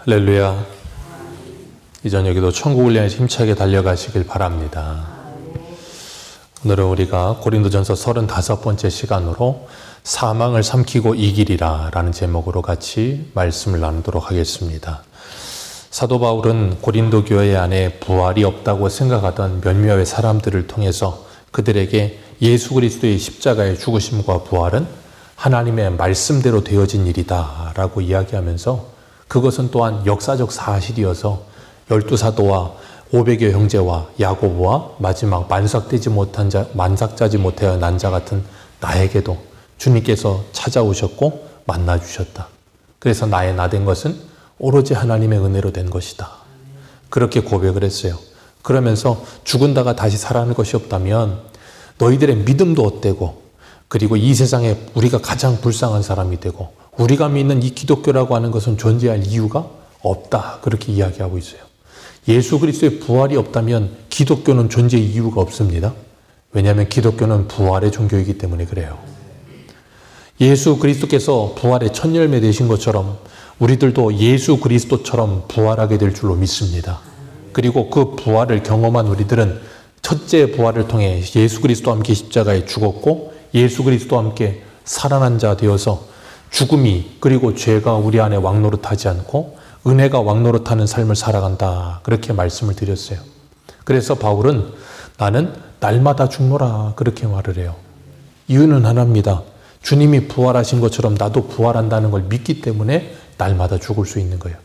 할렐루야. 이 저녁에도 천국을 향해 힘차게 달려가시길 바랍니다. 오늘은 우리가 고린도전서 35번째 시간으로 사망을 삼키고 이기리라 라는 제목으로 같이 말씀을 나누도록 하겠습니다. 사도 바울은 고린도 교회 안에 부활이 없다고 생각하던 몇몇의 사람들을 통해서 그들에게 예수 그리스도의 십자가의 죽으심과 부활은 하나님의 말씀대로 되어진 일이다 라고 이야기하면서 그것은 또한 역사적 사실이어서 12사도와 500여 형제와 야고보와 마지막 만삭되지 못하여 난 자 같은 나에게도 주님께서 찾아오셨고 만나주셨다. 그래서 나의 나 된 것은 오로지 하나님의 은혜로 된 것이다. 그렇게 고백을 했어요. 그러면서 죽은다가 다시 살아나는 것이 없다면 너희들의 믿음도 헛되고 그리고 이 세상에 우리가 가장 불쌍한 사람이 되고 우리가 믿는 이 기독교라고 하는 것은 존재할 이유가 없다. 그렇게 이야기하고 있어요. 예수 그리스도의 부활이 없다면 기독교는 존재의 이유가 없습니다. 왜냐하면 기독교는 부활의 종교이기 때문에 그래요. 예수 그리스도께서 부활의 첫 열매 되신 것처럼 우리들도 예수 그리스도처럼 부활하게 될 줄로 믿습니다. 그리고 그 부활을 경험한 우리들은 첫째 부활을 통해 예수 그리스도와 함께 십자가에 죽었고 예수 그리스도와 함께 살아난 자 되어서 죽음이 그리고 죄가 우리 안에 왕노릇하지 않고 은혜가 왕노릇하는 삶을 살아간다. 그렇게 말씀을 드렸어요. 그래서 바울은 나는 날마다 죽노라 그렇게 말을 해요. 이유는 하나입니다. 주님이 부활하신 것처럼 나도 부활한다는 걸 믿기 때문에 날마다 죽을 수 있는 거예요.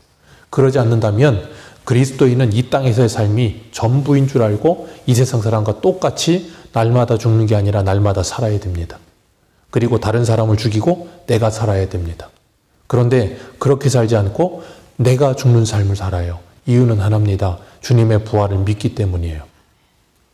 그러지 않는다면 그리스도인은 이 땅에서의 삶이 전부인 줄 알고 이 세상 사람과 똑같이 날마다 죽는 게 아니라 날마다 살아야 됩니다. 그리고 다른 사람을 죽이고 내가 살아야 됩니다. 그런데 그렇게 살지 않고 내가 죽는 삶을 살아요. 이유는 하나입니다. 주님의 부활을 믿기 때문이에요.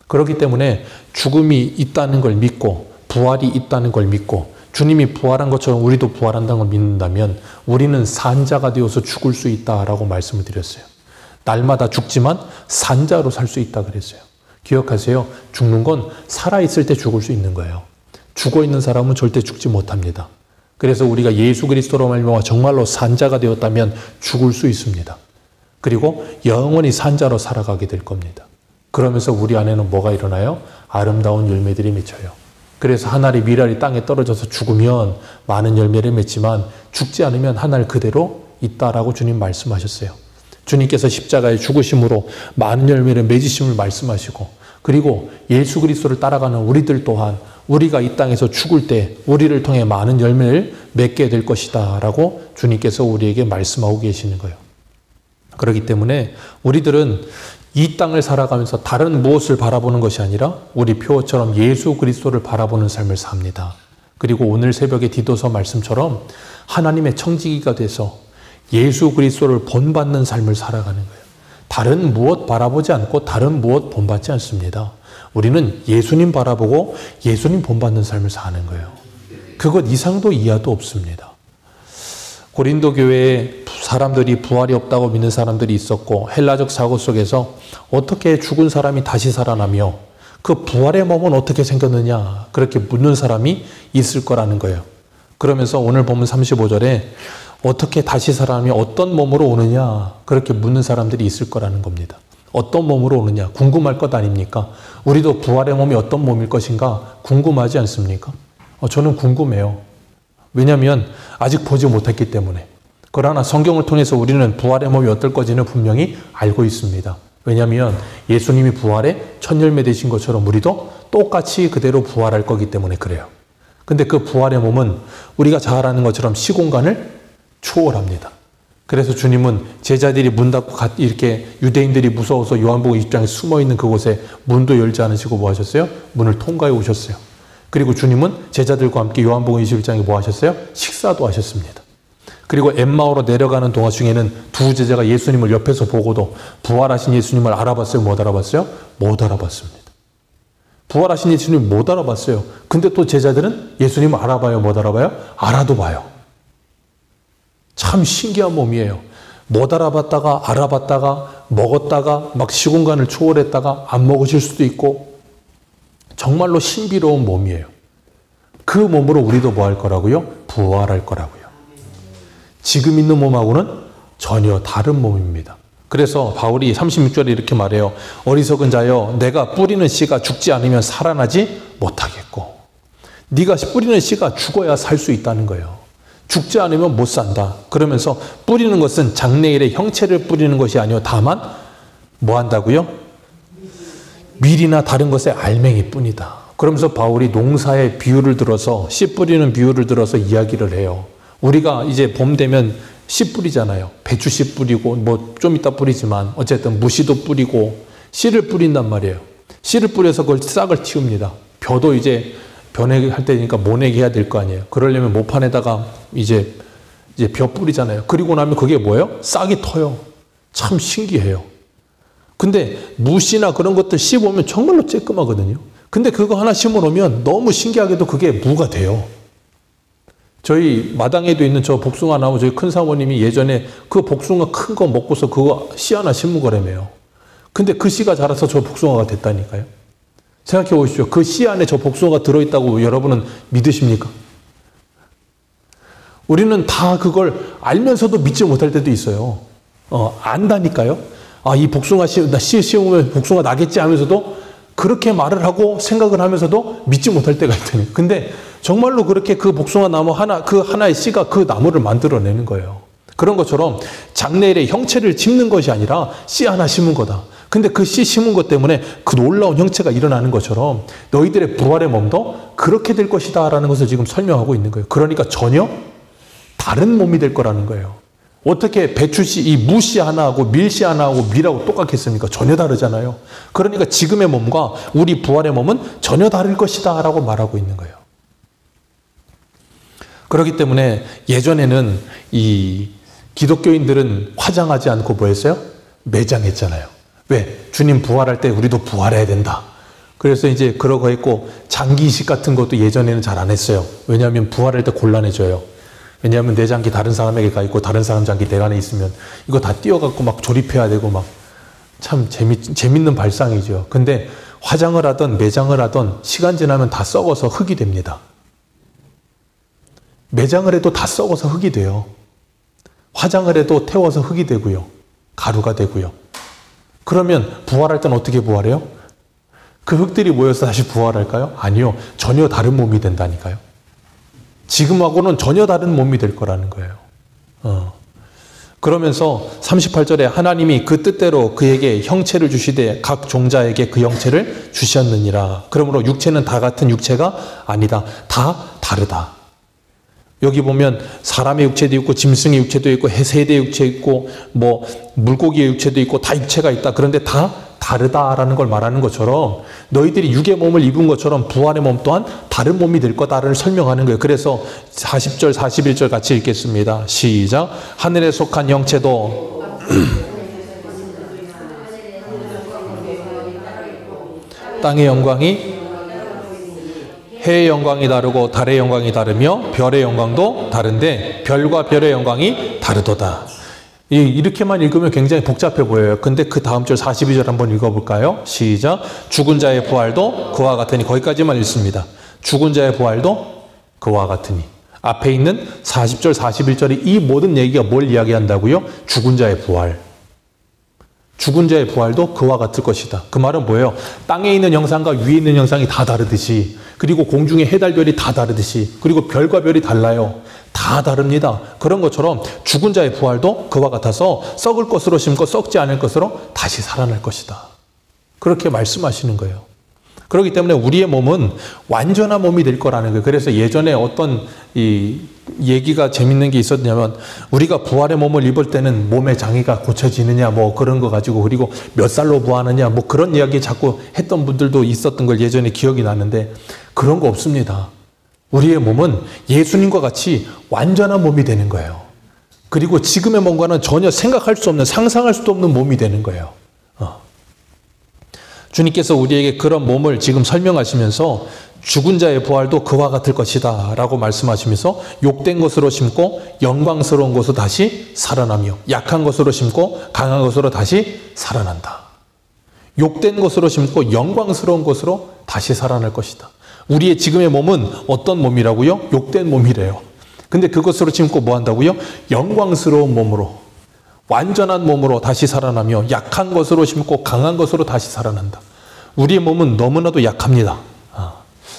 그렇기 때문에 죽음이 있다는 걸 믿고 부활이 있다는 걸 믿고 주님이 부활한 것처럼 우리도 부활한다는 걸 믿는다면 우리는 산자가 되어서 죽을 수 있다라고 말씀을 드렸어요. 날마다 죽지만 산자로 살 수 있다 그랬어요. 기억하세요. 죽는 건 살아있을 때 죽을 수 있는 거예요. 죽어있는 사람은 절대 죽지 못합니다. 그래서 우리가 예수 그리스도로 말미암아 정말로 산자가 되었다면 죽을 수 있습니다. 그리고 영원히 산자로 살아가게 될 겁니다. 그러면서 우리 안에는 뭐가 일어나요? 아름다운 열매들이 맺혀요. 그래서 한 알의 밀알이 땅에 떨어져서 죽으면 많은 열매를 맺지만 죽지 않으면 한 알 그대로 있다라고 주님 말씀하셨어요. 주님께서 십자가에 죽으심으로 많은 열매를 맺으심을 말씀하시고 그리고 예수 그리스도를 따라가는 우리들 또한 우리가 이 땅에서 죽을 때 우리를 통해 많은 열매를 맺게 될 것이다 라고 주님께서 우리에게 말씀하고 계시는 거예요. 그렇기 때문에 우리들은 이 땅을 살아가면서 다른 무엇을 바라보는 것이 아니라 우리 표어처럼 예수 그리스도를 바라보는 삶을 삽니다. 그리고 오늘 새벽에 디도서 말씀처럼 하나님의 청지기가 돼서 예수 그리스도를 본받는 삶을 살아가는 거예요. 다른 무엇 바라보지 않고 다른 무엇 본받지 않습니다. 우리는 예수님 바라보고 예수님 본받는 삶을 사는 거예요. 그것 이상도 이하도 없습니다. 고린도 교회에 사람들이 부활이 없다고 믿는 사람들이 있었고 헬라적 사고 속에서 어떻게 죽은 사람이 다시 살아나며 그 부활의 몸은 어떻게 생겼느냐 그렇게 묻는 사람이 있을 거라는 거예요. 그러면서 오늘 보면 35절에 어떻게 다시 살아나며 어떤 몸으로 오느냐 그렇게 묻는 사람들이 있을 거라는 겁니다. 어떤 몸으로 오느냐 궁금할 것 아닙니까? 우리도 부활의 몸이 어떤 몸일 것인가 궁금하지 않습니까? 저는 궁금해요. 왜냐하면 아직 보지 못했기 때문에. 그러나 성경을 통해서 우리는 부활의 몸이 어떨 것인지는 분명히 알고 있습니다. 왜냐하면 예수님이 부활의 첫 열매 되신 것처럼 우리도 똑같이 그대로 부활할 거기 때문에 그래요. 근데 그 부활의 몸은 우리가 잘 아는 것처럼 시공간을 초월합니다. 그래서 주님은 제자들이 문 닫고 이렇게 유대인들이 무서워서 요한복음 20장에 숨어있는 그곳에 문도 열지 않으시고 뭐 하셨어요? 문을 통과해 오셨어요. 그리고 주님은 제자들과 함께 요한복음 21장에 뭐 하셨어요? 식사도 하셨습니다. 그리고 엠마오로 내려가는 동안 중에는 두 제자가 예수님을 옆에서 보고도 부활하신 예수님을 알아봤어요? 못 알아봤어요? 못 알아봤습니다. 부활하신 예수님을 못 알아봤어요. 근데 또 제자들은 예수님을 알아봐요? 못 알아봐요? 알아도 봐요. 참 신기한 몸이에요. 못 알아봤다가 알아봤다가 먹었다가 막 시공간을 초월했다가 안 먹으실 수도 있고 정말로 신비로운 몸이에요. 그 몸으로 우리도 뭐 할 거라고요? 부활할 거라고요. 지금 있는 몸하고는 전혀 다른 몸입니다. 그래서 바울이 36절에 이렇게 말해요. 어리석은 자여, 내가 뿌리는 씨가 죽지 않으면 살아나지 못하겠고, 네가 뿌리는 씨가 죽어야 살 수 있다는 거예요. 죽지 않으면 못 산다. 그러면서 뿌리는 것은 장래일의 형체를 뿌리는 것이 아니요 다만 뭐 한다고요? 밀이나 다른 것의 알맹이 뿐이다. 그러면서 바울이 농사의 비유를 들어서, 씨 뿌리는 비유를 들어서 이야기를 해요. 우리가 이제 봄 되면 씨 뿌리잖아요. 배추 씨 뿌리고 뭐 좀 이따 뿌리지만 어쨌든 무씨도 뿌리고 씨를 뿌린단 말이에요. 씨를 뿌려서 그걸 싹을 틔웁니다. 벼도 이제 벼내기 할 때니까 모내기 해야 될 거 아니에요. 그러려면 모판에다가 이제 벼 뿌리잖아요. 그리고 나면 그게 뭐예요? 싹이 터요. 참 신기해요. 근데 무씨나 그런 것들 씨 보면 정말로 쬐끔하거든요. 근데 그거 하나 심어놓으면 너무 신기하게도 그게 무가 돼요. 저희 마당에도 있는 저 복숭아 나무, 저희 큰 사모님이 예전에 그 복숭아 큰 거 먹고서 그거 씨 하나 심은 거라며요. 근데 그 씨가 자라서 저 복숭아가 됐다니까요. 생각해 보십시오. 그 씨 안에 저 복숭아가 들어있다고 여러분은 믿으십니까? 우리는 다 그걸 알면서도 믿지 못할 때도 있어요. 안다니까요. 아, 이 복숭아 씨 심으면 복숭아 나겠지 하면서도 그렇게 말을 하고 생각을 하면서도 믿지 못할 때가 있더니. 근데 정말로 그렇게 그 복숭아 나무 하나, 그 하나의 씨가 그 나무를 만들어내는 거예요. 그런 것처럼 장래일의 형체를 심는 것이 아니라 씨 하나 심은 거다. 근데 그 씨 심은 것 때문에 그 놀라운 형체가 일어나는 것처럼 너희들의 부활의 몸도 그렇게 될 것이다 라는 것을 지금 설명하고 있는 거예요. 그러니까 전혀 다른 몸이 될 거라는 거예요. 어떻게 배추씨, 이 무씨 하나하고 밀씨 하나하고 밀하고 똑같겠습니까? 전혀 다르잖아요. 그러니까 지금의 몸과 우리 부활의 몸은 전혀 다를 것이다 라고 말하고 있는 거예요. 그렇기 때문에 예전에는 이 기독교인들은 화장하지 않고 뭐 했어요? 매장했잖아요. 왜? 주님 부활할 때 우리도 부활해야 된다. 그래서 이제 그러고 있고 장기 이식 같은 것도 예전에는 잘 안 했어요. 왜냐하면 부활할 때 곤란해져요. 왜냐하면 내 장기 다른 사람에게 가 있고 다른 사람 장기 내 안에 있으면 이거 다 띄어갖고 막 조립해야 되고 막 참 재밌는 발상이죠. 근데 화장을 하던 매장을 하던 시간 지나면 다 썩어서 흙이 됩니다. 매장을 해도 다 썩어서 흙이 돼요. 화장을 해도 태워서 흙이 되고요. 가루가 되고요. 그러면 부활할 때는 어떻게 부활해요? 그 흙들이 모여서 다시 부활할까요? 아니요. 전혀 다른 몸이 된다니까요. 지금하고는 전혀 다른 몸이 될 거라는 거예요. 그러면서 38절에 하나님이 그 뜻대로 그에게 형체를 주시되 각 종자에게 그 형체를 주셨느니라. 그러므로 육체는 다 같은 육체가 아니다. 다 다르다. 여기 보면 사람의 육체도 있고 짐승의 육체도 있고 새의 육체 있고 뭐 물고기의 육체도 있고 다 육체가 있다. 그런데 다 다르다라는 걸 말하는 것처럼 너희들이 육의 몸을 입은 것처럼 부활의 몸 또한 다른 몸이 될 거다를 설명하는 거예요. 그래서 40절 41절 같이 읽겠습니다. 시작. 하늘에 속한 형체도 땅의 영광이 해의 영광이 다르고 달의 영광이 다르며 별의 영광도 다른데 별과 별의 영광이 다르도다. 이렇게만 읽으면 굉장히 복잡해 보여요. 근데 그 다음 절 42절 한번 읽어볼까요? 시작. 죽은 자의 부활도 그와 같으니. 거기까지만 읽습니다. 죽은 자의 부활도 그와 같으니. 앞에 있는 40절 41절이 이 모든 얘기가 뭘 이야기한다고요? 죽은 자의 부활. 죽은 자의 부활도 그와 같을 것이다. 그 말은 뭐예요? 땅에 있는 형상과 위에 있는 형상이 다 다르듯이, 그리고 공중의 해달별이 다 다르듯이, 그리고 별과 별이 달라요. 다 다릅니다. 그런 것처럼 죽은 자의 부활도 그와 같아서 썩을 것으로 심고 썩지 않을 것으로 다시 살아날 것이다. 그렇게 말씀하시는 거예요. 그렇기 때문에 우리의 몸은 완전한 몸이 될 거라는 거예요. 그래서 예전에 어떤 이 얘기가 재밌는 게 있었냐면, 우리가 부활의 몸을 입을 때는 몸의 장애가 고쳐지느냐 뭐 그런 거 가지고, 그리고 몇 살로 부활하느냐 뭐 그런 이야기 자꾸 했던 분들도 있었던 걸 예전에 기억이 나는데, 그런 거 없습니다. 우리의 몸은 예수님과 같이 완전한 몸이 되는 거예요. 그리고 지금의 몸과는 전혀 생각할 수 없는, 상상할 수도 없는 몸이 되는 거예요. 주님께서 우리에게 그런 몸을 지금 설명하시면서 죽은 자의 부활도 그와 같을 것이다 라고 말씀하시면서, 욕된 것으로 심고 영광스러운 것으로 다시 살아나며 약한 것으로 심고 강한 것으로 다시 살아난다. 욕된 것으로 심고 영광스러운 것으로 다시 살아날 것이다. 우리의 지금의 몸은 어떤 몸이라고요? 욕된 몸이래요. 근데 그것으로 심고 뭐 한다고요? 영광스러운 몸으로. 완전한 몸으로 다시 살아나며 약한 것으로 심고 강한 것으로 다시 살아난다. 우리의 몸은 너무나도 약합니다.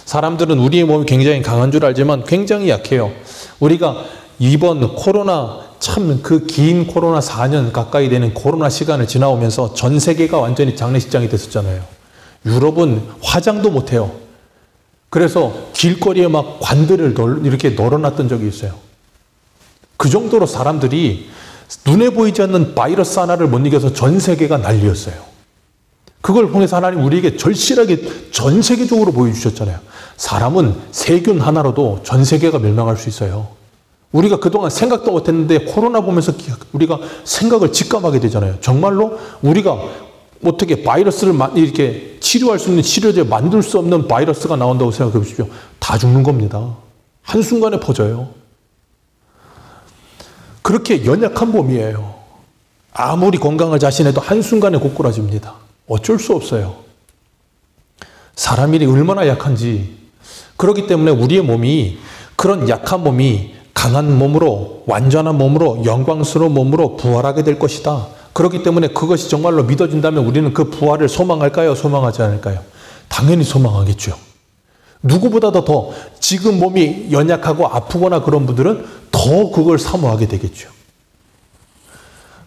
사람들은 우리의 몸이 굉장히 강한 줄 알지만 굉장히 약해요. 우리가 이번 코로나, 참 그 긴 코로나 4년 가까이 되는 코로나 시간을 지나오면서 전 세계가 완전히 장례식장이 됐었잖아요. 유럽은 화장도 못해요. 그래서 길거리에 막 관들을 이렇게 널어놨던 적이 있어요. 그 정도로 사람들이 눈에 보이지 않는 바이러스 하나를 못 이겨서 전 세계가 난리였어요. 그걸 통해서 하나님 우리에게 절실하게 전 세계적으로 보여주셨잖아요. 사람은 세균 하나로도 전 세계가 멸망할 수 있어요. 우리가 그동안 생각도 못했는데 코로나 보면서 우리가 생각을 직감하게 되잖아요. 정말로 우리가 어떻게 바이러스를 이렇게 치료할 수 있는 치료제 만들 수 없는 바이러스가 나온다고 생각해 보십시오. 다 죽는 겁니다. 한순간에 퍼져요. 그렇게 연약한 몸이에요. 아무리 건강을 자신해도 한순간에 고꾸라집니다. 어쩔 수 없어요. 사람이 얼마나 약한지. 그렇기 때문에 우리의 몸이, 그런 약한 몸이 강한 몸으로, 완전한 몸으로, 영광스러운 몸으로 부활하게 될 것이다. 그렇기 때문에 그것이 정말로 믿어진다면 우리는 그 부활을 소망할까요? 소망하지 않을까요? 당연히 소망하겠죠. 누구보다도 더 지금 몸이 연약하고 아프거나 그런 분들은 더 그걸 사모하게 되겠죠.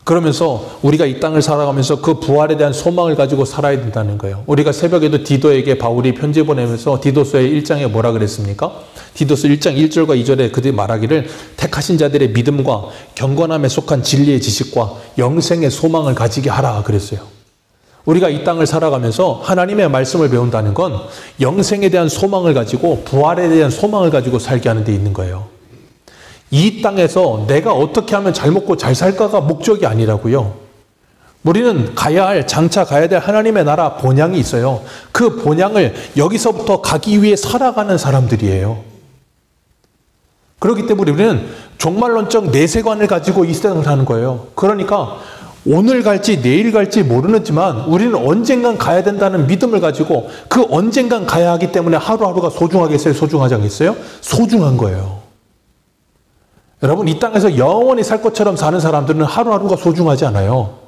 그러면서 우리가 이 땅을 살아가면서 그 부활에 대한 소망을 가지고 살아야 된다는 거예요. 우리가 새벽에도 디도에게 바울이 편지 보내면서 디도서의 1장에 뭐라 그랬습니까? 디도서 1장 1절과 2절에 그들이 말하기를 택하신 자들의 믿음과 경건함에 속한 진리의 지식과 영생의 소망을 가지게 하라 그랬어요. 우리가 이 땅을 살아가면서 하나님의 말씀을 배운다는 건 영생에 대한 소망을 가지고 부활에 대한 소망을 가지고 살게 하는 데 있는 거예요. 이 땅에서 내가 어떻게 하면 잘 먹고 잘 살까가 목적이 아니라고요. 우리는 장차 가야 될 하나님의 나라 본향이 있어요. 그 본향을 여기서부터 가기 위해 살아가는 사람들이에요. 그렇기 때문에 우리는 종말론적 내세관을 가지고 이 세상을 사는 거예요. 그러니까 오늘 갈지 내일 갈지 모르지만 우리는 언젠간 가야 된다는 믿음을 가지고 그 언젠간 가야 하기 때문에 하루하루가 소중하겠어요? 소중하지 않겠어요? 소중한 거예요. 여러분, 이 땅에서 영원히 살 것처럼 사는 사람들은 하루하루가 소중하지 않아요.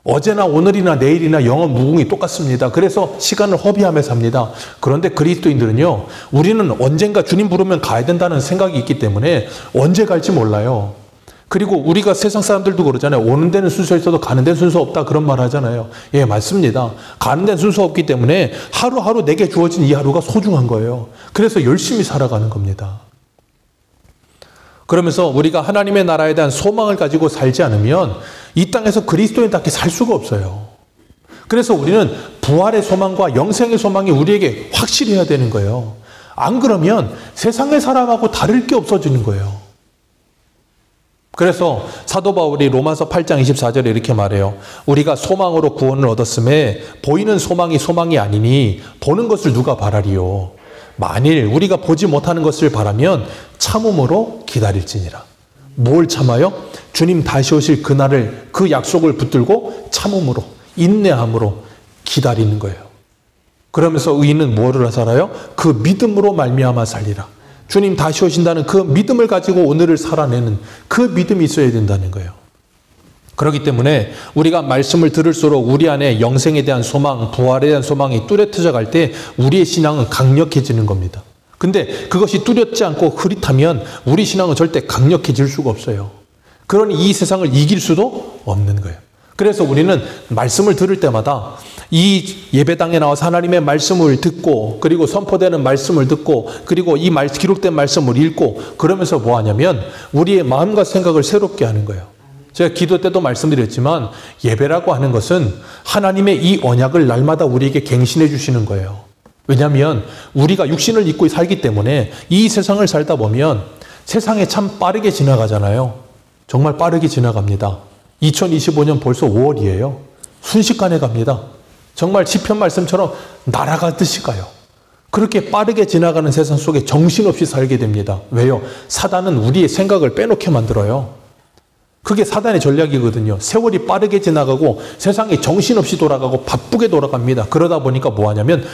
어제나 오늘이나 내일이나 영원 무궁이 똑같습니다. 그래서 시간을 허비하며 삽니다. 그런데 그리스도인들은요, 우리는 언젠가 주님 부르면 가야 된다는 생각이 있기 때문에 언제 갈지 몰라요. 그리고 우리가 세상 사람들도 그러잖아요. 오는 데는 순서 있어도 가는 데는 순서 없다, 그런 말 하잖아요. 예, 맞습니다. 가는 데는 순서 없기 때문에 하루하루 내게 주어진 이 하루가 소중한 거예요. 그래서 열심히 살아가는 겁니다. 그러면서 우리가 하나님의 나라에 대한 소망을 가지고 살지 않으면 이 땅에서 그리스도인답게 살 수가 없어요. 그래서 우리는 부활의 소망과 영생의 소망이 우리에게 확실해야 되는 거예요. 안 그러면 세상의 사람하고 다를 게 없어지는 거예요. 그래서 사도 바울이 로마서 8장 24절에 이렇게 말해요. 우리가 소망으로 구원을 얻었음에 보이는 소망이 아니니 보는 것을 누가 바라리요. 만일 우리가 보지 못하는 것을 바라면 참음으로 기다릴지니라. 뭘 참아요? 주님 다시 오실 그날을, 그 약속을 붙들고 참음으로, 인내함으로 기다리는 거예요. 그러면서 의인은 뭐를 살아요? 그 믿음으로 말미암아 살리라. 주님 다시 오신다는 그 믿음을 가지고 오늘을 살아내는 그 믿음이 있어야 된다는 거예요. 그렇기 때문에 우리가 말씀을 들을수록 우리 안에 영생에 대한 소망, 부활에 대한 소망이 뚜렷해져 갈 때 우리의 신앙은 강력해지는 겁니다. 근데 그것이 뚜렷지 않고 흐릿하면 우리 신앙은 절대 강력해질 수가 없어요. 그러니 이 세상을 이길 수도 없는 거예요. 그래서 우리는 말씀을 들을 때마다 이 예배당에 나와서 하나님의 말씀을 듣고, 그리고 선포되는 말씀을 듣고, 그리고 이 기록된 말씀을 읽고, 그러면서 뭐 하냐면 우리의 마음과 생각을 새롭게 하는 거예요. 제가 기도 때도 말씀드렸지만 예배라고 하는 것은 하나님의 이 언약을 날마다 우리에게 갱신해 주시는 거예요. 왜냐하면 우리가 육신을 입고 살기 때문에 이 세상을 살다 보면 세상에 참 빠르게 지나가잖아요. 정말 빠르게 지나갑니다. 2025년 벌써 5월이에요. 순식간에 갑니다. 정말 시편 말씀처럼 날아가듯이 가요. 그렇게 빠르게 지나가는 세상 속에 정신없이 살게 됩니다. 왜요? 사단은 우리의 생각을 빼놓게 만들어요. 그게 사단의 전략이거든요. 세월이 빠르게 지나가고 세상이 정신없이 돌아가고 바쁘게 돌아갑니다. 그러다 보니까 뭐 하냐면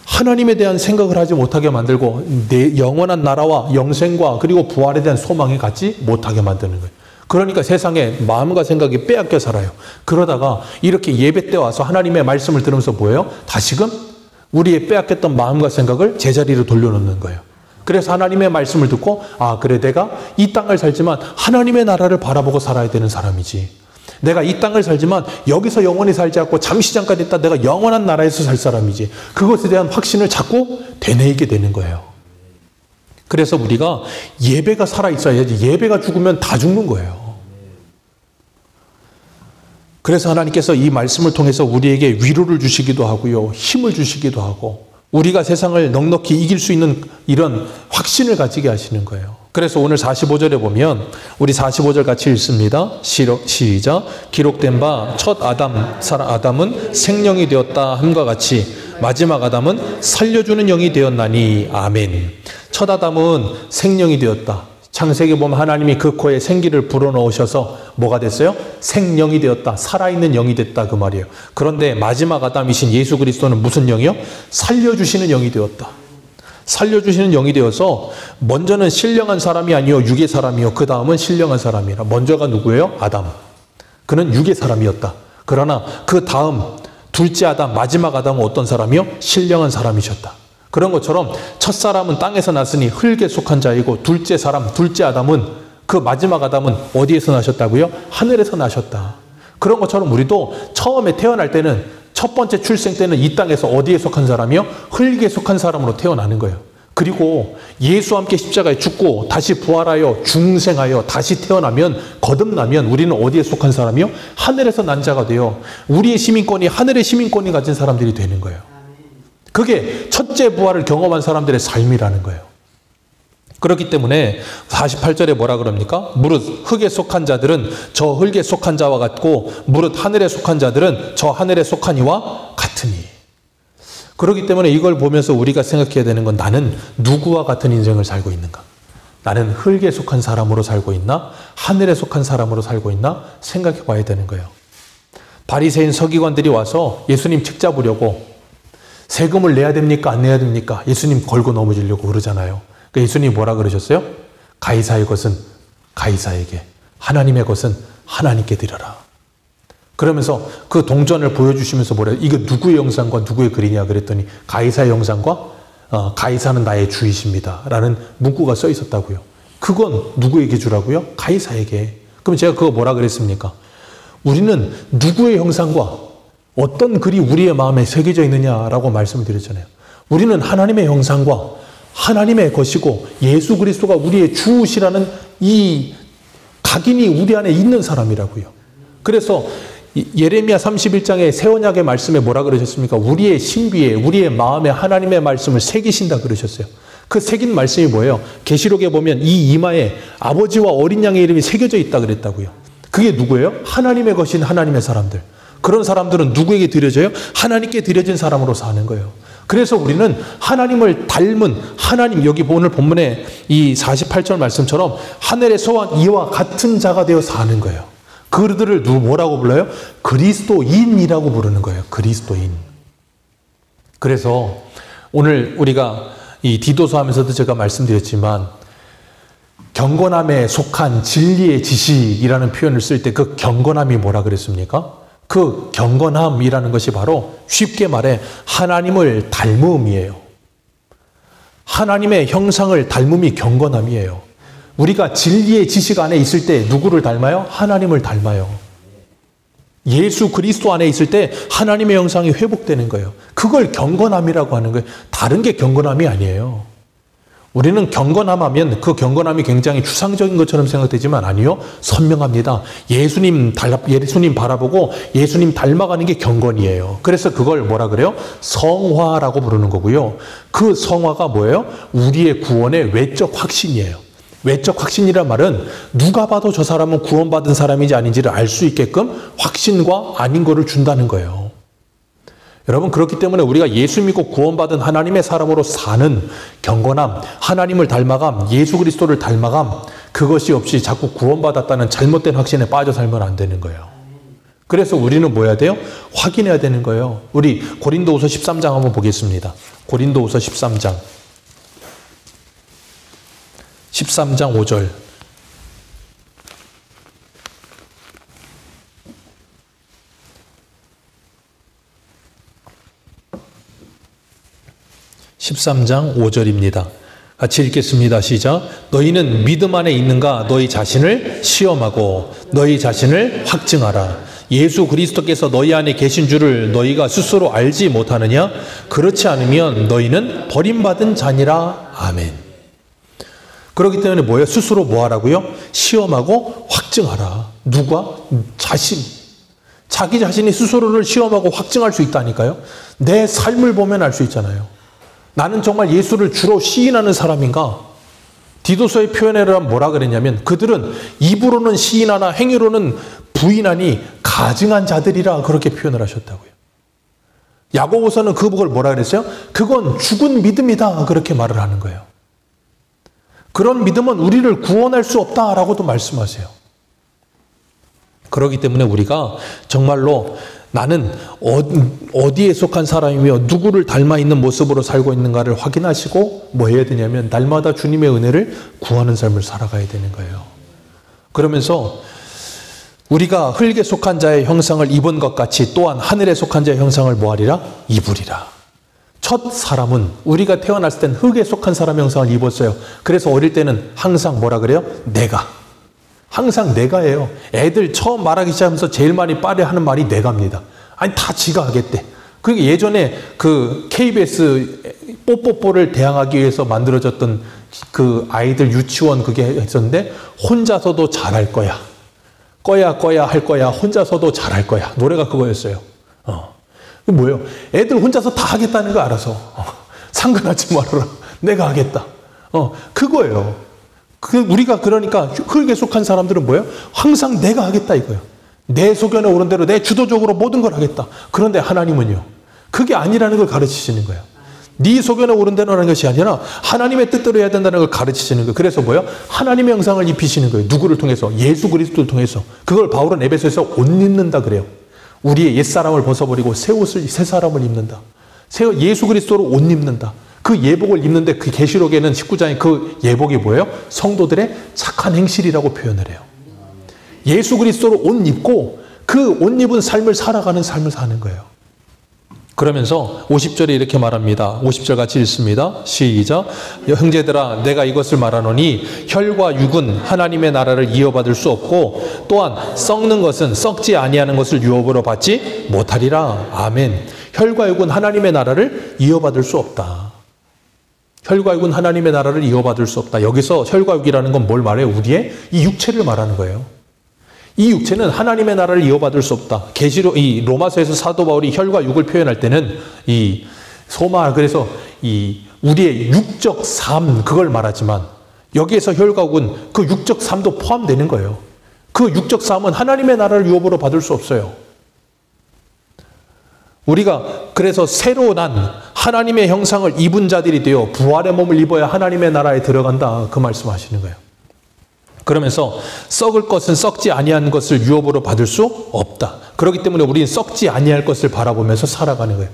하나님에 대한 생각을 하지 못하게 만들고 내 영원한 나라와 영생과 그리고 부활에 대한 소망에 갖지 못하게 만드는 거예요. 그러니까 세상에 마음과 생각이 빼앗겨 살아요. 그러다가 이렇게 예배 때 와서 하나님의 말씀을 들으면서 뭐예요? 다시금 우리의 빼앗겼던 마음과 생각을 제자리로 돌려놓는 거예요. 그래서 하나님의 말씀을 듣고 아 그래 내가 이 땅을 살지만 하나님의 나라를 바라보고 살아야 되는 사람이지. 내가 이 땅을 살지만 여기서 영원히 살지 않고 잠시 잠깐 있다 내가 영원한 나라에서 살 사람이지. 그것에 대한 확신을 자꾸 되뇌이게 되는 거예요. 그래서 우리가 예배가 살아있어야지 예배가 죽으면 다 죽는 거예요. 그래서 하나님께서 이 말씀을 통해서 우리에게 위로를 주시기도 하고요. 힘을 주시기도 하고 우리가 세상을 넉넉히 이길 수 있는 이런 확신을 가지게 하시는 거예요. 그래서 오늘 45절에 보면 우리 45절 같이 읽습니다. 시작. 기록된 바 첫 아담은 생령이 되었다 함과 같이 마지막 아담은 살려주는 영이 되었나니 아멘. 첫 아담은 생령이 되었다. 창세기 보면 하나님이 그 코에 생기를 불어넣으셔서 뭐가 됐어요? 생령이 되었다. 살아있는 영이 됐다 그 말이에요. 그런데 마지막 아담이신 예수 그리스도는 무슨 영이요? 살려주시는 영이 되었다. 살려주시는 영이 되어서 먼저는 신령한 사람이 아니요 육의 사람이요 그 다음은 신령한 사람이라. 먼저가 누구예요? 아담. 그는 육의 사람이었다. 그러나 그 다음 둘째 아담 마지막 아담은 어떤 사람이요? 신령한 사람이셨다. 그런 것처럼 첫 사람은 땅에서 났으니 흙에 속한 자이고 둘째 아담은 그 마지막 아담은 어디에서 나셨다고요? 하늘에서 나셨다. 그런 것처럼 우리도 처음에 태어날 때는 첫 번째 출생 때는 이 땅에서 어디에 속한 사람이요? 흙에 속한 사람으로 태어나는 거예요. 그리고 예수와 함께 십자가에 죽고 다시 부활하여 중생하여 다시 태어나면 거듭나면 우리는 어디에 속한 사람이요? 하늘에서 난 자가 되어 우리의 시민권이 하늘의 시민권이 가진 사람들이 되는 거예요. 그게 첫째 부활을 경험한 사람들의 삶이라는 거예요. 그렇기 때문에 48절에 뭐라 그럽니까? 무릇 흙에 속한 자들은 저 흙에 속한 자와 같고 무릇 하늘에 속한 자들은 저 하늘에 속한 이와 같으니. 그렇기 때문에 이걸 보면서 우리가 생각해야 되는 건 나는 누구와 같은 인생을 살고 있는가? 나는 흙에 속한 사람으로 살고 있나? 하늘에 속한 사람으로 살고 있나? 생각해 봐야 되는 거예요. 바리새인 서기관들이 와서 예수님 책 잡으려고 세금을 내야 됩니까? 안 내야 됩니까? 예수님 걸고 넘어지려고 그러잖아요. 그러니까 예수님이 뭐라 그러셨어요? 가이사의 것은 가이사에게, 하나님의 것은 하나님께 드려라. 그러면서 그 동전을 보여주시면서 뭐래요? 이거 누구의 영상과 누구의 글이냐 그랬더니 가이사의 영상과 가이사는 나의 주이십니다 라는 문구가 써 있었다고요. 그건 누구에게 주라고요? 가이사에게. 그럼 제가 그거 뭐라 그랬습니까? 우리는 누구의 형상과 어떤 글이 우리의 마음에 새겨져 있느냐라고 말씀을 드렸잖아요. 우리는 하나님의 형상과 하나님의 것이고 예수 그리스도가 우리의 주시라는 이 각인이 우리 안에 있는 사람이라고요. 그래서 예레미야 31장의 새 언약의 말씀에 뭐라 그러셨습니까? 우리의 신비에 우리의 마음에 하나님의 말씀을 새기신다 그러셨어요. 그 새긴 말씀이 뭐예요? 계시록에 보면 이 이마에 아버지와 어린 양의 이름이 새겨져 있다 그랬다고요. 그게 누구예요? 하나님의 것인 하나님의 사람들. 그런 사람들은 누구에게 드려져요? 하나님께 드려진 사람으로 사는 거예요. 그래서 우리는 하나님을 닮은 하나님, 여기 오늘 본문에 이 48절 말씀처럼 하늘에 소한 이와 같은 자가 되어 사는 거예요. 그들을 뭐라고 불러요? 그리스도인이라고 부르는 거예요. 그리스도인. 그래서 오늘 우리가 이 디도서 하면서도 제가 말씀드렸지만 경건함에 속한 진리의 지식이라는 표현을 쓸 때 그 경건함이 뭐라 그랬습니까? 그 경건함이라는 것이 바로 쉽게 말해 하나님을 닮음이에요. 하나님의 형상을 닮음이 경건함이에요. 우리가 진리의 지식 안에 있을 때 누구를 닮아요? 하나님을 닮아요. 예수 그리스도 안에 있을 때 하나님의 형상이 회복되는 거예요. 그걸 경건함이라고 하는 거예요. 다른 게 경건함이 아니에요. 우리는 경건함 하면 그 경건함이 굉장히 추상적인 것처럼 생각되지만 아니요. 선명합니다. 예수님 바라보고 예수님 닮아가는 게 경건이에요. 그래서 그걸 뭐라 그래요? 성화라고 부르는 거고요. 그 성화가 뭐예요? 우리의 구원의 외적 확신이에요. 외적 확신이란 말은 누가 봐도 저 사람은 구원받은 사람인지 아닌지를 알 수 있게끔 확신과 아닌 거를 준다는 거예요. 여러분, 그렇기 때문에 우리가 예수 믿고 구원받은 하나님의 사람으로 사는 경건함, 하나님을 닮아감, 예수 그리스도를 닮아감, 그것이 없이 자꾸 구원받았다는 잘못된 확신에 빠져 살면 안 되는 거예요. 그래서 우리는 뭐 해야 돼요? 확인해야 되는 거예요. 우리 고린도후서 13장 한번 보겠습니다. 고린도후서 13장 5절. 13장 5절입니다. 같이 읽겠습니다. 시작. 너희는 믿음 안에 있는가 너희 자신을 시험하고 너희 자신을 확증하라. 예수 그리스도께서 너희 안에 계신 줄을 너희가 스스로 알지 못하느냐? 그렇지 않으면 너희는 버림받은 자니라. 아멘. 그렇기 때문에 뭐예요? 스스로 뭐 하라고요? 시험하고 확증하라. 누가? 자신. 자기 자신이 스스로를 시험하고 확증할 수 있다니까요. 내 삶을 보면 알 수 있잖아요. 나는 정말 예수를 주로 시인하는 사람인가? 디도서의 표현에는 뭐라 그랬냐면 그들은 입으로는 시인하나 행위로는 부인하니 가증한 자들이라 그렇게 표현을 하셨다고요. 야고보서는 그걸 뭐라 그랬어요? 그건 죽은 믿음이다 그렇게 말을 하는 거예요. 그런 믿음은 우리를 구원할 수 없다라고도 말씀하세요. 그렇기 때문에 우리가 정말로 나는 어디에 속한 사람이며 누구를 닮아 있는 모습으로 살고 있는가를 확인하시고 뭐 해야 되냐면 날마다 주님의 은혜를 구하는 삶을 살아가야 되는 거예요. 그러면서 우리가 흙에 속한 자의 형상을 입은 것 같이 또한 하늘에 속한 자의 형상을 뭐하리라? 입으리라. 첫 사람은 우리가 태어났을 땐 흙에 속한 사람 형상을 입었어요. 그래서 어릴 때는 항상 뭐라 그래요? 내가. 항상 내가예요. 애들 처음 말하기 시작하면서 제일 많이 빠르하는 말이 내가입니다. 아니 다 지가 하겠대. 그게 예전에 그 KBS 뽀뽀뽀를 대항하기 위해서 만들어졌던 그 아이들 유치원 그게 했었는데 혼자서도 잘할 거야. 꺼야 할 거야. 혼자서도 잘할 거야. 노래가 그거였어요. 그 뭐예요? 애들 혼자서 다 하겠다는 거 알아서. 상관하지 말아라. 내가 하겠다. 그거예요. 우리가 그러니까 흙에 속한 사람들은 뭐예요? 항상 내가 하겠다 이거예요. 내 소견에 오른 대로 내 주도적으로 모든 걸 하겠다. 그런데 하나님은요. 그게 아니라는 걸 가르치시는 거예요. 네 소견에 오른 대로 하는 것이 아니라 하나님의 뜻대로 해야 된다는 걸 가르치시는 거예요. 그래서 뭐예요? 하나님의 형상을 입히시는 거예요. 누구를 통해서? 예수 그리스도를 통해서. 그걸 바울은 에베소에서 옷 입는다 그래요. 우리의 옛사람을 벗어버리고 새 옷을 새 사람을 입는다. 예수 그리스도로 옷 입는다. 그 예복을 입는데 그 계시록에는 19장에 그 예복이 뭐예요? 성도들의 착한 행실이라고 표현을 해요. 예수 그리스도로 옷 입고 그 옷 입은 삶을 살아가는 삶을 사는 거예요. 그러면서 50절에 이렇게 말합니다. 50절 같이 읽습니다. 시작. 형제들아 내가 이것을 말하노니 혈과 육은 하나님의 나라를 이어받을 수 없고 또한 썩는 것은 썩지 아니하는 것을 유업으로 받지 못하리라. 아멘. 혈과 육은 하나님의 나라를 이어받을 수 없다. 혈과 육은 하나님의 나라를 이어받을 수 없다. 여기서 혈과 육이라는 건 뭘 말해요? 우리의 이 육체를 말하는 거예요. 이 육체는 하나님의 나라를 이어받을 수 없다. 이 로마서에서 사도 바울이 혈과 육을 표현할 때는 이 소마 그래서 이 우리의 육적 삶 그걸 말하지만 여기에서 혈과 육은 그 육적 삶도 포함되는 거예요. 그 육적 삶은 하나님의 나라를 유업으로 받을 수 없어요. 우리가 그래서 새로 난 하나님의 형상을 입은 자들이 되어 부활의 몸을 입어야 하나님의 나라에 들어간다. 그 말씀하시는 거예요. 그러면서 썩을 것은 썩지 아니한 것을 유업으로 받을 수 없다. 그렇기 때문에 우리는 썩지 아니할 것을 바라보면서 살아가는 거예요.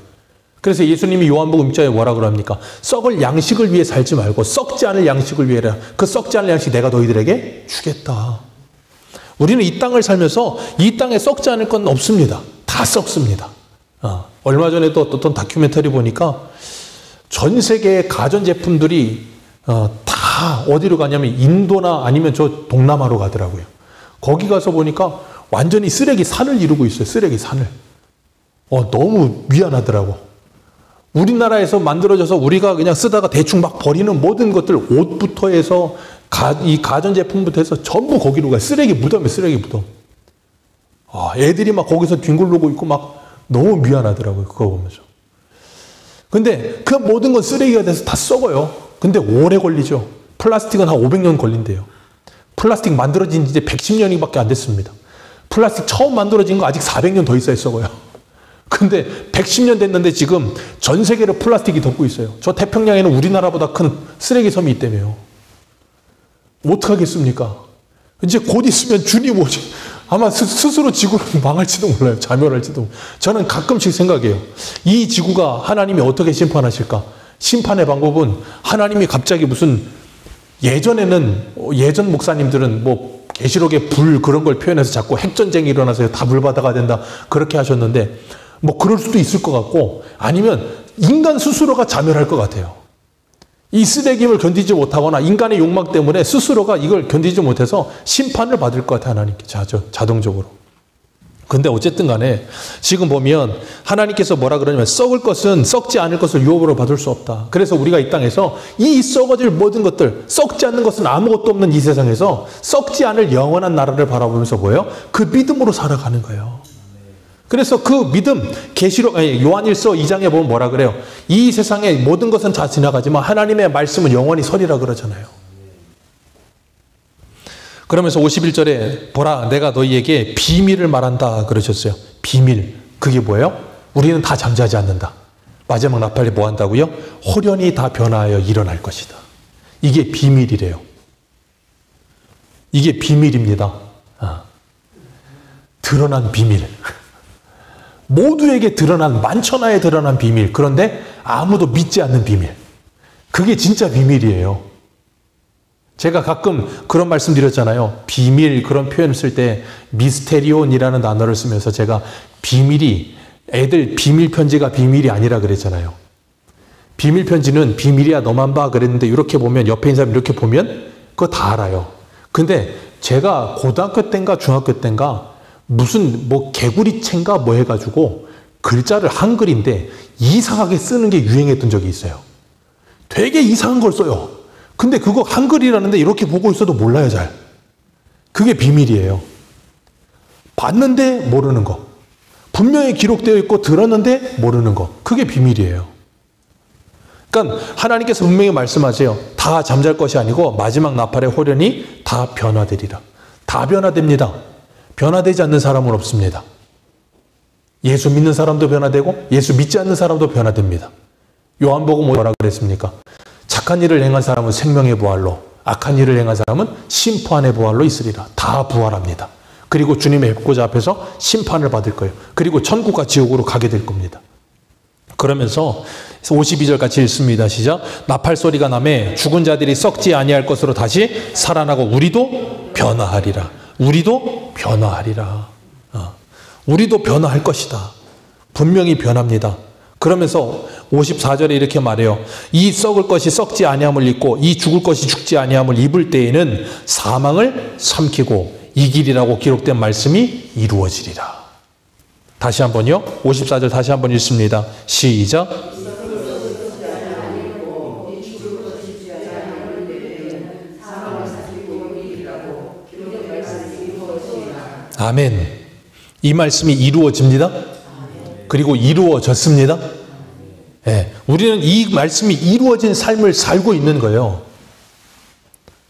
그래서 예수님이 요한복음 6장에 뭐라 그럽니까? 썩을 양식을 위해 살지 말고 썩지 않을 양식을 위해라. 그 썩지 않을 양식 내가 너희들에게 주겠다. 우리는 이 땅을 살면서 이 땅에 썩지 않을 건 없습니다. 다 썩습니다. 얼마 전에 또 어떤 다큐멘터리 보니까 전 세계의 가전제품들이 다 어디로 가냐면 인도나 아니면 저 동남아로 가더라고요. 거기 가서 보니까 완전히 쓰레기 산을 이루고 있어요. 쓰레기 산을. 너무 미안하더라고. 우리나라에서 만들어져서 우리가 그냥 쓰다가 대충 막 버리는 모든 것들 옷부터 해서 이 가전제품부터 해서 전부 거기로 가요. 쓰레기 무덤이에요. 쓰레기 무덤. 애들이 막 거기서 뒹굴르고 있고 막 너무 미안하더라고요. 그거 보면서. 근데 그 모든 건 쓰레기가 돼서 다 썩어요. 근데 오래 걸리죠. 플라스틱은 한 500년 걸린대요. 플라스틱 만들어진 지 이제 110년밖에 안 됐습니다. 플라스틱 처음 만들어진 거 아직 400년 더 있어야 썩어요. 근데 110년 됐는데 지금 전 세계를 플라스틱이 덮고 있어요. 저 태평양에는 우리나라보다 큰 쓰레기 섬이 있다며요. 어떡하겠습니까? 이제 곧 있으면 주님 오지. 아마 스스로 지구를 망할지도 몰라요. 자멸할지도. 저는 가끔씩 생각해요. 이 지구가 하나님이 어떻게 심판하실까? 심판의 방법은 하나님이 갑자기 무슨 예전 목사님들은 뭐 계시록의 불 그런 걸 표현해서 자꾸 핵전쟁이 일어나서 다 물바다가 된다 그렇게 하셨는데 뭐 그럴 수도 있을 것 같고 아니면 인간 스스로가 자멸할 것 같아요. 이 쓰레기를 견디지 못하거나 인간의 욕망 때문에 스스로가 이걸 견디지 못해서 심판을 받을 것 같아요. 하나님께 자동적으로. 근데 어쨌든 간에 지금 보면 하나님께서 뭐라 그러냐면 썩을 것은 썩지 않을 것을 유업으로 받을 수 없다. 그래서 우리가 이 땅에서 이 썩어질 모든 것들, 썩지 않는 것은 아무것도 없는 이 세상에서 썩지 않을 영원한 나라를 바라보면서 뭐예요? 그 믿음으로 살아가는 거예요. 그래서 그 믿음, 요한일서 2장에 보면 뭐라 그래요? 이 세상의 모든 것은 다 지나가지만 하나님의 말씀은 영원히 서리라 그러잖아요. 그러면서 51절에 보라 내가 너희에게 비밀을 말한다 그러셨어요. 비밀. 그게 뭐예요? 우리는 다 잠자지 않는다. 마지막 나팔에 뭐 한다고요? 호련히 다 변화하여 일어날 것이다. 이게 비밀이래요. 이게 비밀입니다. 드러난 비밀. 모두에게 드러난, 만천하에 드러난 비밀. 그런데 아무도 믿지 않는 비밀. 그게 진짜 비밀이에요. 제가 가끔 그런 말씀 드렸잖아요. 비밀 그런 표현을 쓸 때 미스테리온이라는 단어를 쓰면서 제가 비밀이 애들 비밀 편지가 비밀이 아니라 그랬잖아요. 비밀 편지는 비밀이야 너만 봐 그랬는데 이렇게 보면 옆에 있는 사람 이렇게 보면 그거 다 알아요. 근데 제가 고등학교 때인가 중학교 때인가 무슨 뭐 개구리채인가 뭐 해가지고 글자를 한글인데 이상하게 쓰는 게 유행했던 적이 있어요. 되게 이상한 걸 써요. 근데 그거 한글이라는데 이렇게 보고 있어도 몰라요, 잘. 그게 비밀이에요. 봤는데 모르는 거. 분명히 기록되어 있고 들었는데 모르는 거. 그게 비밀이에요. 그러니까 하나님께서 분명히 말씀하세요. 다 잠잘 것이 아니고 마지막 나팔의 호련히 다 변화되리라. 다 변화됩니다. 변화되지 않는 사람은 없습니다. 예수 믿는 사람도 변화되고 예수 믿지 않는 사람도 변화됩니다. 요한복음 뭐라 그랬습니까? 착한 일을 행한 사람은 생명의 부활로, 악한 일을 행한 사람은 심판의 부활로 있으리라. 다 부활합니다. 그리고 주님의 뵙고자 앞에서 심판을 받을 거예요. 그리고 천국과 지옥으로 가게 될 겁니다. 그러면서 52절 같이 읽습니다. 시작. 나팔 소리가 나매 죽은 자들이 썩지 아니할 것으로 다시 살아나고 우리도 변화하리라. 우리도 변화하리라. 우리도 변화할 것이다. 분명히 변합니다. 그러면서 54절에 이렇게 말해요. 이 썩을 것이 썩지 아니함을 입고 이 죽을 것이 죽지 아니함을 입을 때에는 사망을 삼키고 이기리라고 기록된 말씀이 이루어지리라. 다시 한번요. 54절 다시 한번 읽습니다. 시작. 아멘. 이 말씀이 이루어집니다. 그리고 이루어졌습니다. 네, 우리는 이 말씀이 이루어진 삶을 살고 있는 거예요.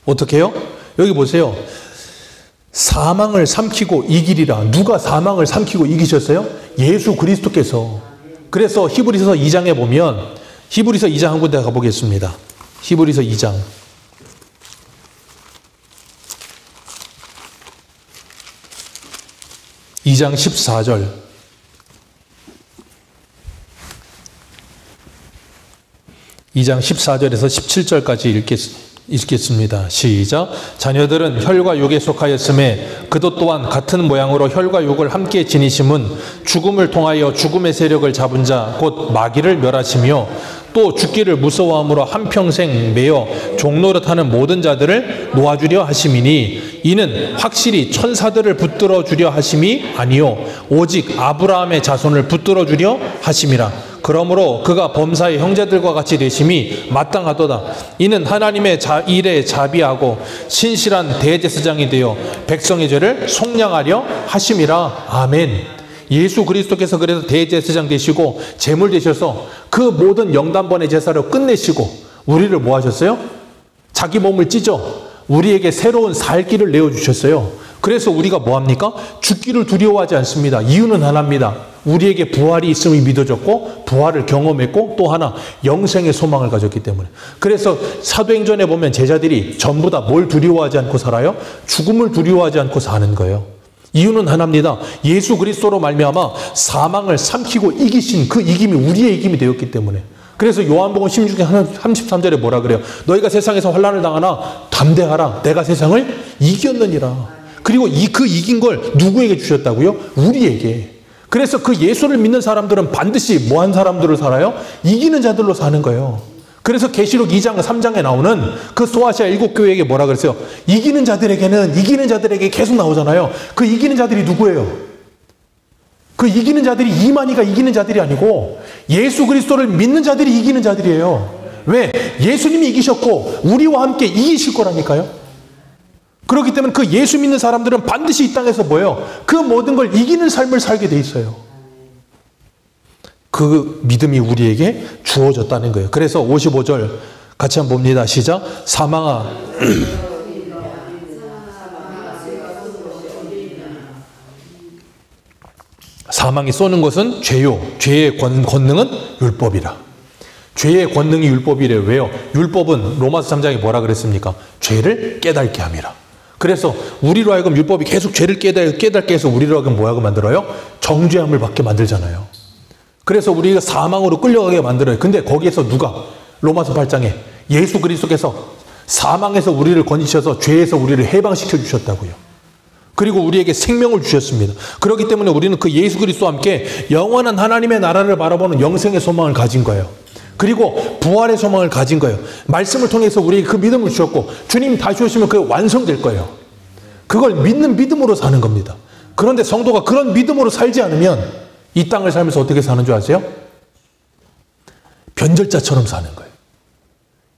어떻게 해요? 여기 보세요. 사망을 삼키고 이기리라. 누가 사망을 삼키고 이기셨어요? 예수 그리스도께서. 그래서 히브리서 2장에 보면 히브리서 2장 한 군데 가보겠습니다. 히브리서 2장. 2장 14절. 2장 14절에서 17절까지 읽겠습니다. 시작. 자녀들은 혈과 육에 속하였음에 그도 또한 같은 모양으로 혈과 육을 함께 지니심은 죽음을 통하여 죽음의 세력을 잡은 자 곧 마귀를 멸하시며 또 죽기를 무서워함으로 한평생 매여 종노릇하는 모든 자들을 놓아주려 하심이니 이는 확실히 천사들을 붙들어 주려 하심이 아니요 오직 아브라함의 자손을 붙들어 주려 하심이라. 그러므로 그가 범사의 형제들과 같이 되심이 마땅하도다. 이는 하나님의 일에 자비하고 신실한 대제사장이 되어 백성의 죄를 속량하려 하심이라. 아멘. 예수 그리스도께서 그래서 대제사장 되시고 제물 되셔서 그 모든 영단번의 제사를 끝내시고 우리를 뭐 하셨어요? 자기 몸을 찢어 우리에게 새로운 살 길을 내어주셨어요. 그래서 우리가 뭐합니까? 죽기를 두려워하지 않습니다. 이유는 하나입니다. 우리에게 부활이 있음이 믿어졌고 부활을 경험했고 또 하나 영생의 소망을 가졌기 때문에. 그래서 사도행전에 보면 제자들이 전부 다 뭘 두려워하지 않고 살아요? 죽음을 두려워하지 않고 사는 거예요. 이유는 하나입니다. 예수 그리스도로 말미암아 사망을 삼키고 이기신 그 이김이 우리의 이김이 되었기 때문에. 그래서 요한복음 16장 33절에 뭐라 그래요? 너희가 세상에서 환난을 당하나 담대하라. 내가 세상을 이겼느니라. 그리고 그 이긴 걸 누구에게 주셨다고요? 우리에게. 그래서 그 예수를 믿는 사람들은 반드시 뭐한 사람들을 살아요? 이기는 자들로 사는 거예요. 그래서 계시록 2장 3장에 나오는 그 소아시아 7교회에게 뭐라 그랬어요? 이기는 자들에게 계속 나오잖아요. 그 이기는 자들이 누구예요? 그 이기는 자들이 이만희가 이기는 자들이 아니고 예수 그리스도를 믿는 자들이 이기는 자들이에요. 왜? 예수님이 이기셨고 우리와 함께 이기실 거라니까요. 그렇기 때문에 그 예수 믿는 사람들은 반드시 이 땅에서 뭐예요? 그 모든 걸 이기는 삶을 살게 돼 있어요. 그 믿음이 우리에게 주어졌다는 거예요. 그래서 55절 같이 한번 봅니다. 시작. 사망아 사망이 쏘는 것은 죄요. 죄의 권능은 율법이라. 죄의 권능이 율법이래요. 왜요? 율법은 로마서 3장에 뭐라 그랬습니까? 죄를 깨닫게 함이라. 그래서 우리로 하여금 율법이 계속 죄를 깨닫게 해서 우리로 하여금 뭐하고 만들어요? 정죄함을 받게 만들잖아요. 그래서 우리가 사망으로 끌려가게 만들어요. 근데 거기에서 누가? 로마서 8장에 예수 그리스도께서 사망에서 우리를 건지셔서 죄에서 우리를 해방시켜 주셨다고요. 그리고 우리에게 생명을 주셨습니다. 그렇기 때문에 우리는 그 예수 그리스도와 함께 영원한 하나님의 나라를 바라보는 영생의 소망을 가진 거예요. 그리고 부활의 소망을 가진 거예요. 말씀을 통해서 우리에게 그 믿음을 주셨고 주님 다시 오시면 그게 완성될 거예요. 그걸 믿는 믿음으로 사는 겁니다. 그런데 성도가 그런 믿음으로 살지 않으면 이 땅을 살면서 어떻게 사는 줄 아세요? 변절자처럼 사는 거예요.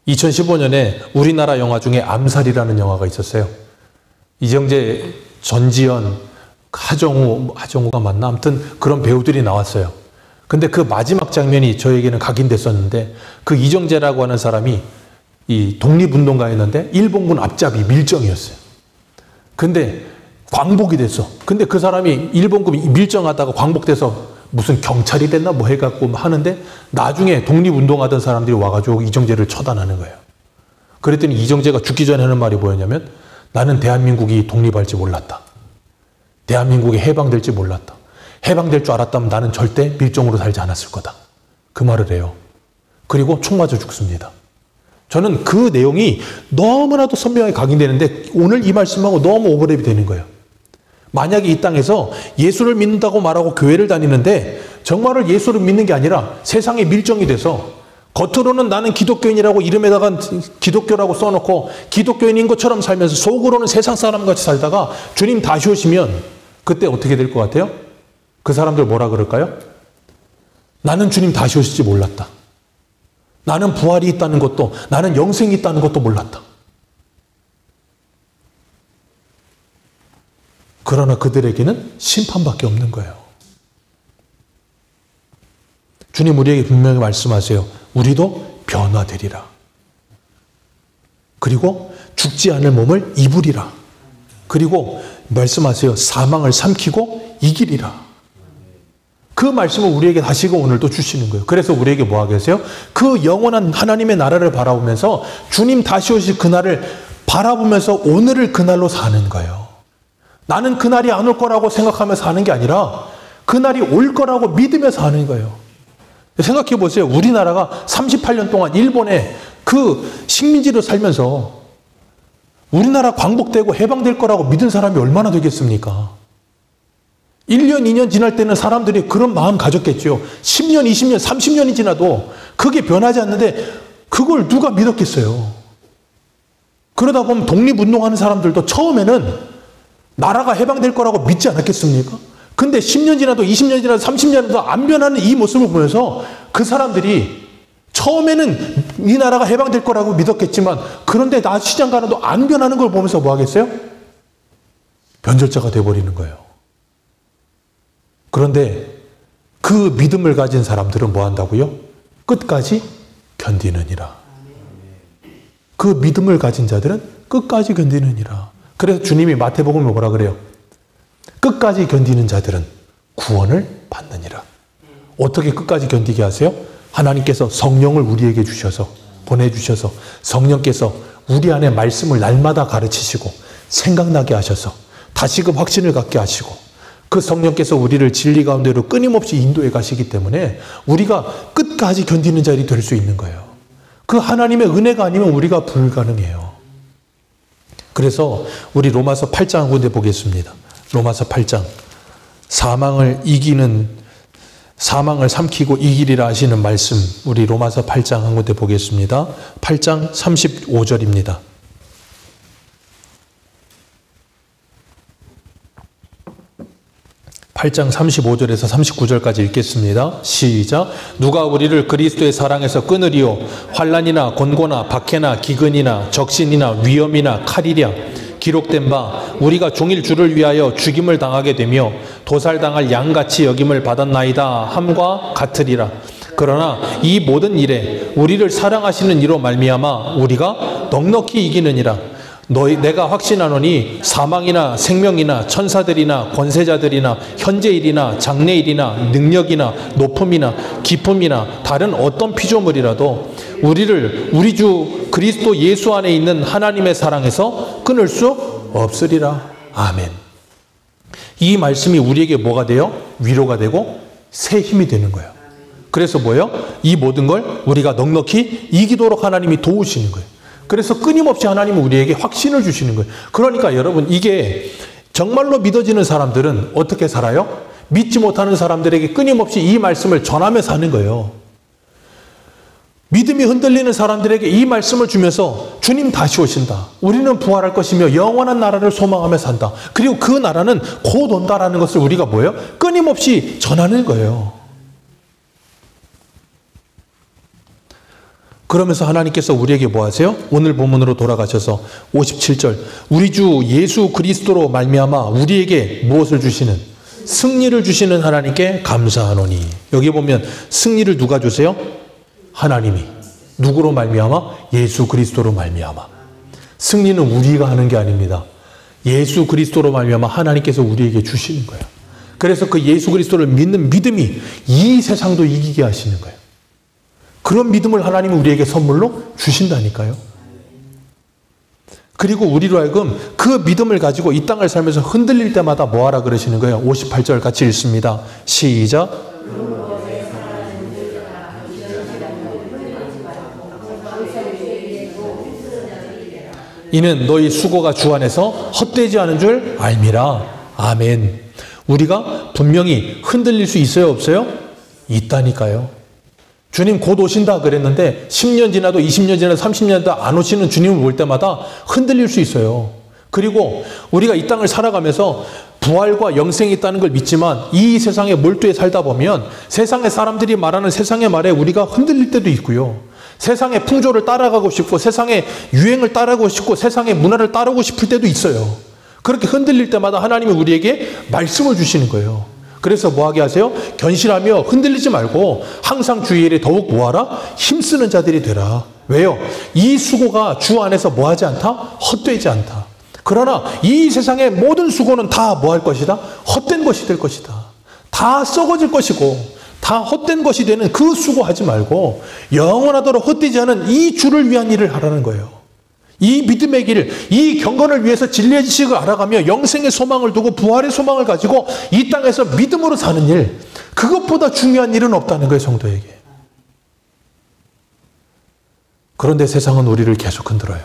2015년에 우리나라 영화 중에 암살이라는 영화가 있었어요. 이정재, 전지현, 하정우가 맞나? 아무튼 그런 배우들이 나왔어요. 근데 그 마지막 장면이 저에게는 각인됐었는데 그 이정재라고 하는 사람이 이 독립운동가였는데 일본군 앞잡이 밀정이었어요. 근데 광복이 됐어. 근데 그 사람이 일본군 밀정하다가 광복돼서 무슨 경찰이 됐나 뭐 해갖고 하는데 나중에 독립운동하던 사람들이 와가지고 이정재를 처단하는 거예요. 그랬더니 이정재가 죽기 전에 하는 말이 뭐였냐면 나는 대한민국이 독립할지 몰랐다. 대한민국이 해방될지 몰랐다. 해방될 줄 알았다면 나는 절대 밀정으로 살지 않았을 거다. 그 말을 해요. 그리고 총 맞아 죽습니다. 저는 그 내용이 너무나도 선명하게 각인되는데 오늘 이 말씀하고 너무 오버랩이 되는 거예요. 만약에 이 땅에서 예수를 믿는다고 말하고 교회를 다니는데 정말로 예수를 믿는 게 아니라 세상에 밀정이 돼서 겉으로는 나는 기독교인이라고 이름에다가 기독교라고 써놓고 기독교인인 것처럼 살면서 속으로는 세상 사람같이 살다가 주님 다시 오시면 그때 어떻게 될 것 같아요? 그 사람들 뭐라 그럴까요? 나는 주님 다시 오실지 몰랐다. 나는 부활이 있다는 것도 나는 영생이 있다는 것도 몰랐다. 그러나 그들에게는 심판밖에 없는 거예요. 주님 우리에게 분명히 말씀하세요. 우리도 변화되리라. 그리고 죽지 않을 몸을 입으리라. 그리고 말씀하세요. 사망을 삼키고 이기리라. 그 말씀을 우리에게 다시금 오늘 또 주시는 거예요. 그래서 우리에게 뭐 하겠어요? 그 영원한 하나님의 나라를 바라보면서 주님 다시 오실 그날을 바라보면서 오늘을 그날로 사는 거예요. 나는 그날이 안 올 거라고 생각하면서 사는 게 아니라 그날이 올 거라고 믿으면서 사는 거예요. 생각해 보세요. 우리나라가 38년 동안 일본의 그 식민지로 살면서 우리나라 광복되고 해방될 거라고 믿은 사람이 얼마나 되겠습니까? 1년, 2년 지날 때는 사람들이 그런 마음 가졌겠죠. 10년, 20년, 30년이 지나도 그게 변하지 않는데 그걸 누가 믿었겠어요? 그러다 보면 독립운동하는 사람들도 처음에는 나라가 해방될 거라고 믿지 않았겠습니까? 근데 10년 지나도 20년 지나도 30년 지나도 안 변하는 이 모습을 보면서 그 사람들이 처음에는 이 나라가 해방될 거라고 믿었겠지만 그런데 나 시장 가는도 안 변하는 걸 보면서 뭐 하겠어요? 변절자가 돼버리는 거예요. 그런데 그 믿음을 가진 사람들은 뭐 한다고요? 끝까지 견디느니라. 그 믿음을 가진 자들은 끝까지 견디느니라. 그래서 주님이 마태복음에 뭐라 그래요? 끝까지 견디는 자들은 구원을 받느니라. 어떻게 끝까지 견디게 하세요? 하나님께서 성령을 우리에게 주셔서 보내주셔서 성령께서 우리 안에 말씀을 날마다 가르치시고 생각나게 하셔서 다시금 확신을 갖게 하시고 그 성령께서 우리를 진리 가운데로 끊임없이 인도해 가시기 때문에 우리가 끝까지 견디는 자들이 될 수 있는 거예요. 그 하나님의 은혜가 아니면 우리가 불가능해요. 그래서 우리 로마서 8장 군데 보겠습니다. 로마서 8장. 사망을 이기는 사망을 삼키고 이기리라 하시는 말씀, 우리 로마서 8장 한 군데 보겠습니다. 8장 35절입니다. (8장) 35절에서 39절까지 읽겠습니다. 시작. 누가 우리를 그리스도의 사랑에서 끊으리요? 환난이나 곤고나 박해나 기근이나 적신이나 위험이나 칼이랴. 기록된 바 우리가 종일 주를 위하여 죽임을 당하게 되며 도살당할 양같이 여김을 받았나이다 함과 같으리라. 그러나 이 모든 일에 우리를 사랑하시는 이로 말미암아 우리가 넉넉히 이기느니라. 내가 확신하노니 사망이나 생명이나 천사들이나 권세자들이나 현재일이나 장래일이나 능력이나 높음이나 깊음이나 다른 어떤 피조물이라도 우리를 우리 주 그리스도 예수 안에 있는 하나님의 사랑에서 끊을 수 없으리라. 아멘. 이 말씀이 우리에게 뭐가 돼요? 위로가 되고 새 힘이 되는 거예요. 그래서 뭐예요? 이 모든 걸 우리가 넉넉히 이기도록 하나님이 도우시는 거예요. 그래서 끊임없이 하나님은 우리에게 확신을 주시는 거예요. 그러니까 여러분, 이게 정말로 믿어지는 사람들은 어떻게 살아요? 믿지 못하는 사람들에게 끊임없이 이 말씀을 전하며 사는 거예요. 믿음이 흔들리는 사람들에게 이 말씀을 주면서 주님 다시 오신다. 우리는 부활할 것이며 영원한 나라를 소망하며 산다. 그리고 그 나라는 곧 온다라는 것을 우리가 뭐예요? 끊임없이 전하는 거예요. 그러면서 하나님께서 우리에게 뭐 하세요? 오늘 본문으로 돌아가셔서 57절 우리 주 예수 그리스도로 말미암아 우리에게 무엇을 주시는? 승리를 주시는 하나님께 감사하노니. 여기 보면 승리를 누가 주세요? 하나님이. 누구로 말미암아? 예수 그리스도로 말미암아. 승리는 우리가 하는 게 아닙니다. 예수 그리스도로 말미암아 하나님께서 우리에게 주시는 거예요. 그래서 그 예수 그리스도를 믿는 믿음이 이 세상도 이기게 하시는 거예요. 그런 믿음을 하나님이 우리에게 선물로 주신다니까요. 그리고 우리로 하여금 그 믿음을 가지고 이 땅을 살면서 흔들릴 때마다 뭐하라 그러시는 거예요? 58절 같이 읽습니다. 시작. 이는 너희 수고가 주 안에서 헛되지 않은 줄 알미라. 아멘. 우리가 분명히 흔들릴 수 있어요, 없어요? 있다니까요. 주님 곧 오신다 그랬는데 10년 지나도 20년 지나도 30년도 안 오시는 주님을 볼 때마다 흔들릴 수 있어요. 그리고 우리가 이 땅을 살아가면서 부활과 영생이 있다는 걸 믿지만 이 세상에 몰두해 살다 보면 세상의 사람들이 말하는 세상의 말에 우리가 흔들릴 때도 있고요. 세상의 풍조를 따라가고 싶고 세상의 유행을 따라가고 싶고 세상의 문화를 따르고 싶을 때도 있어요. 그렇게 흔들릴 때마다 하나님이 우리에게 말씀을 주시는 거예요. 그래서 뭐하게 하세요? 견실하며 흔들리지 말고 항상 주의 일에 더욱 뭐하라? 힘쓰는 자들이 되라. 왜요? 이 수고가 주 안에서 뭐하지 않다? 헛되지 않다. 그러나 이 세상의 모든 수고는 다 뭐할 것이다? 헛된 것이 될 것이다. 다 썩어질 것이고 다 헛된 것이 되는 그 수고하지 말고 영원하도록 헛되지 않은 이 주를 위한 일을 하라는 거예요. 이 믿음의 길, 이 경건을 위해서 진리의 지식을 알아가며 영생의 소망을 두고 부활의 소망을 가지고 이 땅에서 믿음으로 사는 일, 그것보다 중요한 일은 없다는 거예요, 성도에게. 그런데 세상은 우리를 계속 흔들어요.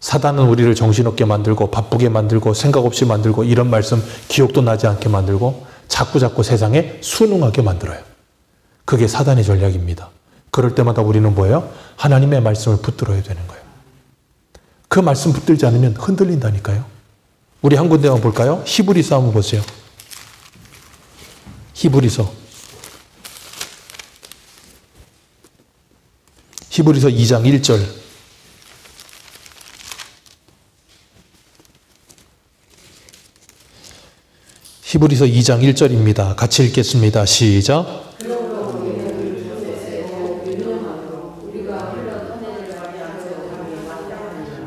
사단은 우리를 정신없게 만들고 바쁘게 만들고 생각 없이 만들고 이런 말씀 기억도 나지 않게 만들고 자꾸 세상에 순응하게 만들어요. 그게 사단의 전략입니다. 그럴 때마다 우리는 뭐예요? 하나님의 말씀을 붙들어야 되는 거예요. 그 말씀 붙들지 않으면 흔들린다니까요. 우리 한 군데만 볼까요? 히브리서 한번 보세요. 히브리서 2장 1절. 히브리서 2장 1절입니다. 같이 읽겠습니다. 시작.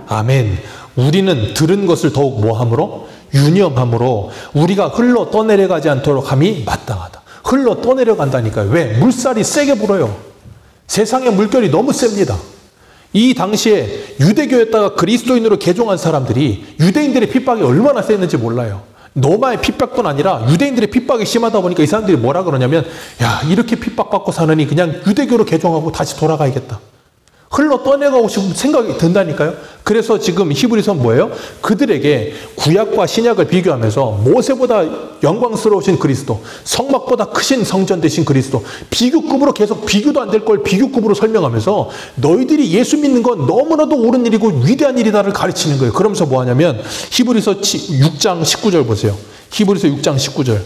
아멘. 우리는 들은 것을 더욱 뭐함으로? 유념함으로 우리가 흘러 떠내려가지 않도록 함이 마땅하다. 흘러 떠내려간다니까요. 왜? 물살이 세게 불어요. 세상의 물결이 너무 셉니다. 이 당시에 유대교였다가 그리스도인으로 개종한 사람들이 유대인들의 핍박이 얼마나 셌는지 몰라요. 로마의 핍박뿐 아니라 유대인들의 핍박이 심하다 보니까 이 사람들이 뭐라 그러냐면 야, 이렇게 핍박받고 사느니 그냥 유대교로 개종하고 다시 돌아가야겠다. 흘러 떠내가고 싶은 생각이 든다니까요. 그래서 지금 히브리서는 뭐예요? 그들에게 구약과 신약을 비교하면서 모세보다 영광스러우신 그리스도, 성막보다 크신 성전 되신 그리스도, 비교급으로 계속 비교도 안 될 걸 비교급으로 설명하면서 너희들이 예수 믿는 건 너무나도 옳은 일이고 위대한 일이다를 가르치는 거예요. 그러면서 뭐 하냐면 히브리서 6장 19절 보세요. 히브리서 6장 19절.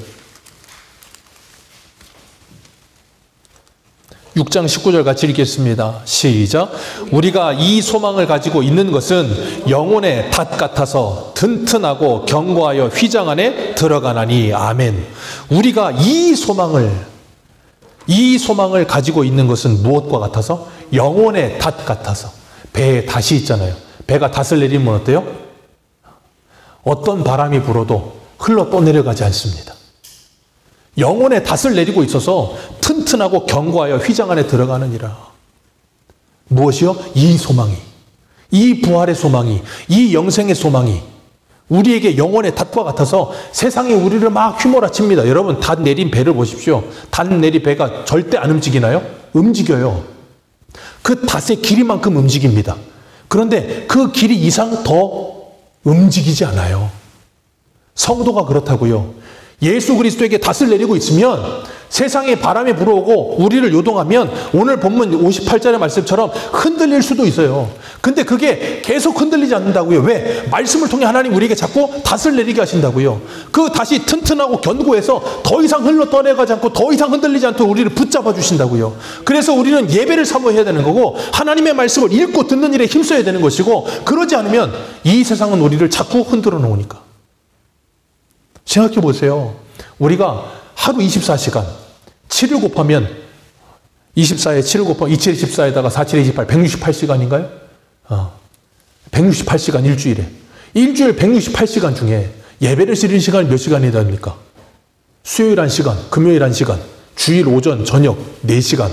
6장 19절 같이 읽겠습니다. 시작. 우리가 이 소망을 가지고 있는 것은 영혼의 닷 같아서 튼튼하고 견고하여 휘장 안에 들어가나니. 아멘. 우리가 이 소망을 가지고 있는 것은 무엇과 같아서? 영혼의 닷 같아서. 배에 닷이 있잖아요. 배가 닷을 내리면 어때요? 어떤 바람이 불어도 흘러 떠내려가지 않습니다. 영혼의 닷을 내리고 있어서 튼튼하고 견고하여 휘장 안에 들어가느니라. 무엇이요? 이 소망이, 이 부활의 소망이, 이 영생의 소망이 우리에게 영혼의 닷과 같아서 세상이 우리를 막 휘몰아칩니다. 여러분, 닷 내린 배를 보십시오. 닷 내린 배가 절대 안 움직이나요? 움직여요. 그 닷의 길이만큼 움직입니다. 그런데 그 길이 이상 더 움직이지 않아요. 성도가 그렇다고요. 예수 그리스도에게 닷을 내리고 있으면 세상에 바람이 불어오고 우리를 요동하면 오늘 본문 58절의 말씀처럼 흔들릴 수도 있어요. 근데 그게 계속 흔들리지 않는다고요. 왜? 말씀을 통해 하나님 우리에게 자꾸 닷을 내리게 하신다고요. 그 닷이 튼튼하고 견고해서 더 이상 흘러 떠내가지 않고 더 이상 흔들리지 않도록 우리를 붙잡아 주신다고요. 그래서 우리는 예배를 사모해야 되는 거고 하나님의 말씀을 읽고 듣는 일에 힘써야 되는 것이고, 그러지 않으면 이 세상은 우리를 자꾸 흔들어 놓으니까. 생각해 보세요. 우리가 하루 24시간 7을 곱하면 24에 7을 곱하면 27, 24에다가 47, 28 168시간인가요? 168시간 일주일에. 일주일 168시간 중에 예배를 드리는 시간이 몇 시간이 됩니까? 수요일 1시간, 금요일 1시간, 주일 오전, 저녁 4시간,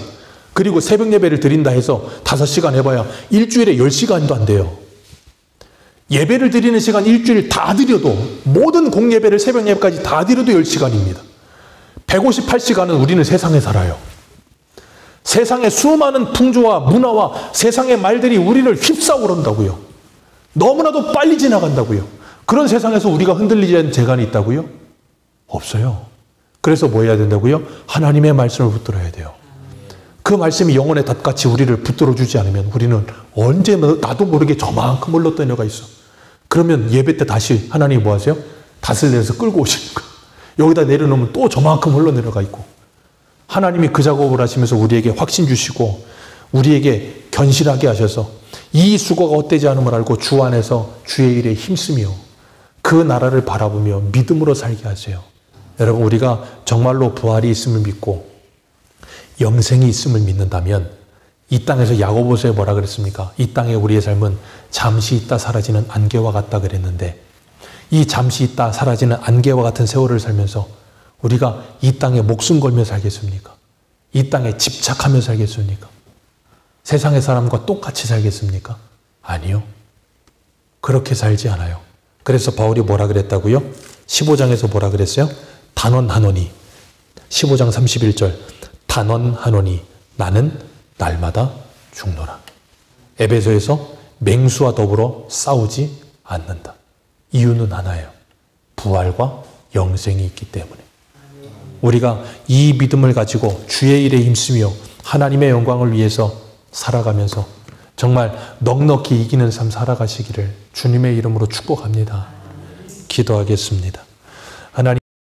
그리고 새벽 예배를 드린다 해서 5시간 해봐야 일주일에 10시간도 안 돼요. 예배를 드리는 시간 일주일 다 드려도, 모든 공예배를 새벽 예배까지 다 드려도 10시간입니다. 158시간은 우리는 세상에 살아요. 세상의 수많은 풍조와 문화와 세상의 말들이 우리를 휩싸고 온다고요. 너무나도 빨리 지나간다고요. 그런 세상에서 우리가 흔들리지 않는 재간이 있다고요? 없어요. 그래서 뭐 해야 된다고요? 하나님의 말씀을 붙들어야 돼요. 그 말씀이 영혼의 닷같이 우리를 붙들어주지 않으면 우리는 언제 나도 모르게 저만큼 흘러 떠내려가 있어. 그러면 예배 때 다시 하나님이 뭐 하세요? 닷을 내려서 끌고 오시는 거예요. 여기다 내려놓으면 또 저만큼 흘러내려가 있고, 하나님이 그 작업을 하시면서 우리에게 확신 주시고 우리에게 견실하게 하셔서 이 수고가 헛되지 않음을 알고 주 안에서 주의 일에 힘쓰며 그 나라를 바라보며 믿음으로 살게 하세요. 여러분, 우리가 정말로 부활이 있음을 믿고 영생이 있음을 믿는다면 이 땅에서 야고보서에 뭐라 그랬습니까? 이 땅에 우리의 삶은 잠시 있다 사라지는 안개와 같다 그랬는데, 이 잠시 있다 사라지는 안개와 같은 세월을 살면서 우리가 이 땅에 목숨 걸며 살겠습니까? 이 땅에 집착하며 살겠습니까? 세상의 사람과 똑같이 살겠습니까? 아니요. 그렇게 살지 않아요. 그래서 바울이 뭐라 그랬다고요? 15장에서 뭐라 그랬어요? 단언하노니, 15장 31절, 단언하노니 나는 날마다 죽노라. 에베소에서 맹수와 더불어 싸우지 않는다. 이유는 하나예요. 부활과 영생이 있기 때문에. 우리가 이 믿음을 가지고 주의 일에 힘쓰며 하나님의 영광을 위해서 살아가면서 정말 넉넉히 이기는 삶 살아가시기를 주님의 이름으로 축복합니다. 기도하겠습니다.